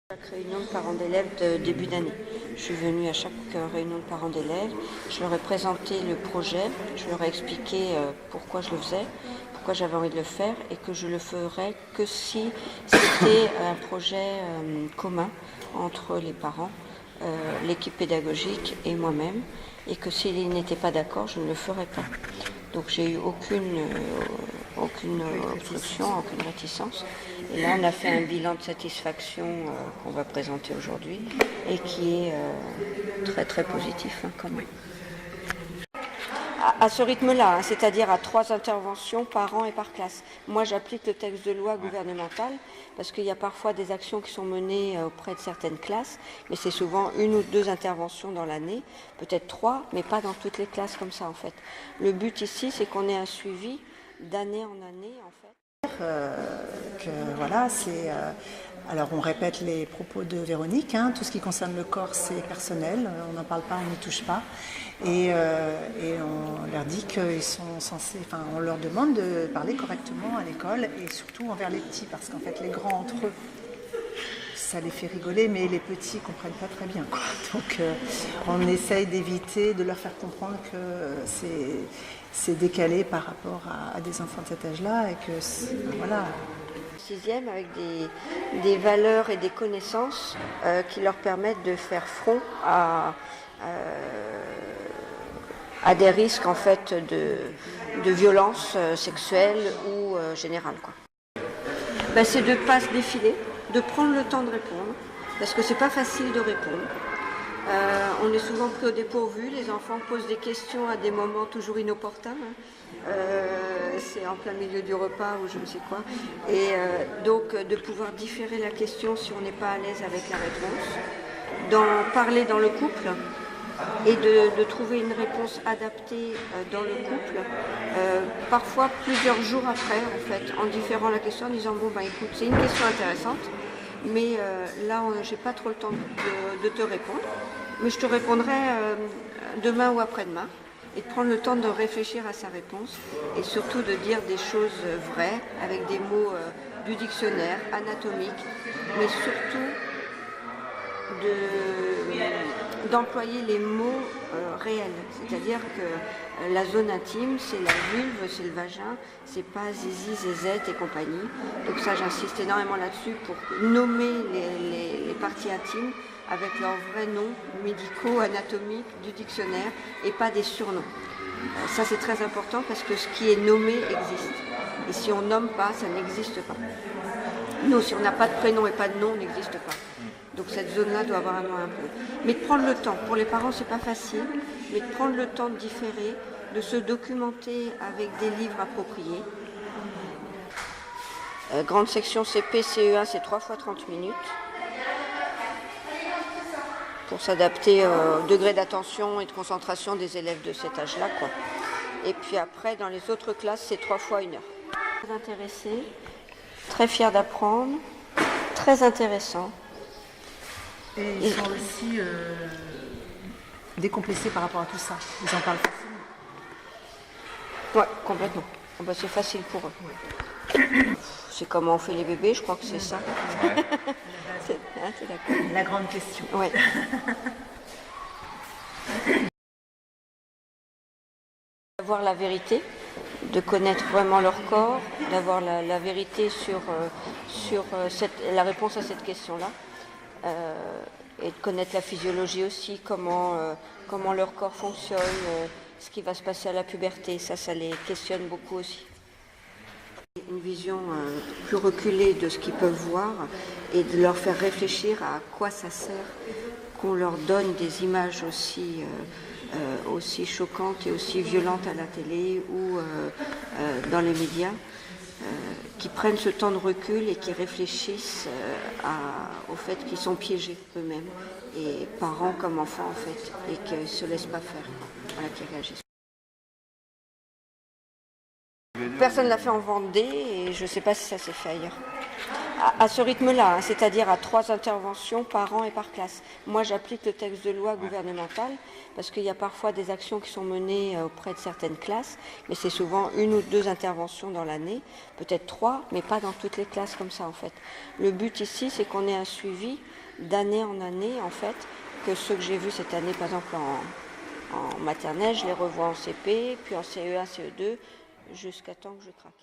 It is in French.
Chaque réunion de parents d'élèves de début d'année. Je suis venue à chaque réunion de parents d'élèves, je leur ai présenté le projet, je leur ai expliqué pourquoi je le faisais, pourquoi j'avais envie de le faire et que je le ferais que si c'était un projet commun entre les parents, l'équipe pédagogique et moi-même, et que s'ils n'étaient pas d'accord, je ne le ferais pas. Donc j'ai eu aucune obstruction, aucune réticence. Et là, on a fait un bilan de satisfaction qu'on va présenter aujourd'hui et qui est très très positif quand même. À ce rythme-là, c'est-à-dire à 3 interventions par an et par classe. Moi, j'applique le texte de loi gouvernemental parce qu'il y a parfois des actions qui sont menées auprès de certaines classes, mais c'est souvent 1 ou 2 interventions dans l'année, peut-être 3, mais pas dans toutes les classes comme ça en fait. Le but ici, c'est qu'on ait un suivi d'année en année en fait. Alors on répète les propos de Véronique, tout ce qui concerne le corps c'est personnel, on n'en parle pas, on n'y touche pas, et on leur dit qu'ils sont censés, on leur demande de parler correctement à l'école et surtout envers les petits, parce qu'en fait les grands entre eux, ça les fait rigoler, mais les petits comprennent pas très bien, quoi. Donc on essaye d'éviter de leur faire comprendre que c'est décalé par rapport à des enfants de cet âge-là et que voilà. Sixième avec des valeurs et des connaissances qui leur permettent de faire front à des risques en fait de violence sexuelle ou générale, quoi. C'est de ne pas se défiler, de prendre le temps de répondre, parce que c'est pas facile de répondre. On est souvent pris au dépourvu, les enfants posent des questions à des moments toujours inopportuns. C'est en plein milieu du repas ou je ne sais quoi. Et donc de pouvoir différer la question si on n'est pas à l'aise avec la réponse, d'en parler dans le couple et de trouver une réponse adaptée dans le couple, parfois plusieurs jours après en fait, en différant la question, en disant écoute, c'est une question intéressante, mais là j'ai pas trop le temps de te répondre, mais je te répondrai demain ou après-demain, et de prendre le temps de réfléchir à sa réponse et surtout de dire des choses vraies avec des mots du dictionnaire, anatomiques, mais surtout d'employer les mots réels, c'est-à-dire que la zone intime, c'est la vulve, c'est le vagin, c'est pas zizi, zézette et compagnie. Donc ça, j'insiste énormément là-dessus pour nommer les parties intimes avec leurs vrais noms médicaux, anatomiques, du dictionnaire, et pas des surnoms. Ça, c'est très important parce que ce qui est nommé existe. Et si on nomme pas, ça n'existe pas. Nous, si on n'a pas de prénom et pas de nom, on n'existe pas. Donc cette zone-là doit avoir un nom un peu. Mais de prendre le temps. Pour les parents, c'est pas facile, mais de prendre le temps de différer, de se documenter avec des livres appropriés. Grande section CP, CE1, c'est 3 fois 30 minutes. Pour s'adapter au degré d'attention et de concentration des élèves de cet âge-là, quoi. Et puis après, dans les autres classes, c'est 3 fois 1 heure. Très intéressé, très fier d'apprendre, très intéressant. Et ils sont aussi décomplexés par rapport à tout ça. Ils en parlent facilement. Ouais, complètement. C'est facile pour eux. Ouais. C'est comment on fait les bébés, je crois que c'est ça. Ouais. C'est d'accord. La grande question. Ouais. D'avoir la vérité, de connaître vraiment leur corps, d'avoir la vérité sur la réponse à cette question-là. Et de connaître la physiologie aussi, comment leur corps fonctionne, ce qui va se passer à la puberté, ça les questionne beaucoup aussi. Une vision plus reculée de ce qu'ils peuvent voir et de leur faire réfléchir à quoi ça sert qu'on leur donne des images aussi choquantes et aussi violentes à la télé ou dans les médias. Qui prennent ce temps de recul et qui réfléchissent au fait qu'ils sont piégés eux-mêmes, et parents comme enfants en fait, et qu'ils ne se laissent pas faire, voilà, qui réagissent. Personne ne l'a fait en Vendée et je ne sais pas si ça s'est fait ailleurs. À ce rythme-là, hein, c'est-à-dire à 3 interventions par an et par classe. Moi, j'applique le texte de loi gouvernemental parce qu'il y a parfois des actions qui sont menées auprès de certaines classes, mais c'est souvent 1 ou 2 interventions dans l'année, peut-être 3, mais pas dans toutes les classes comme ça en fait. Le but ici, c'est qu'on ait un suivi d'année en année en fait, que ceux que j'ai vus cette année, par exemple en maternelle, je les revois en CP, puis en CE1, CE2, jusqu'à temps que je craque.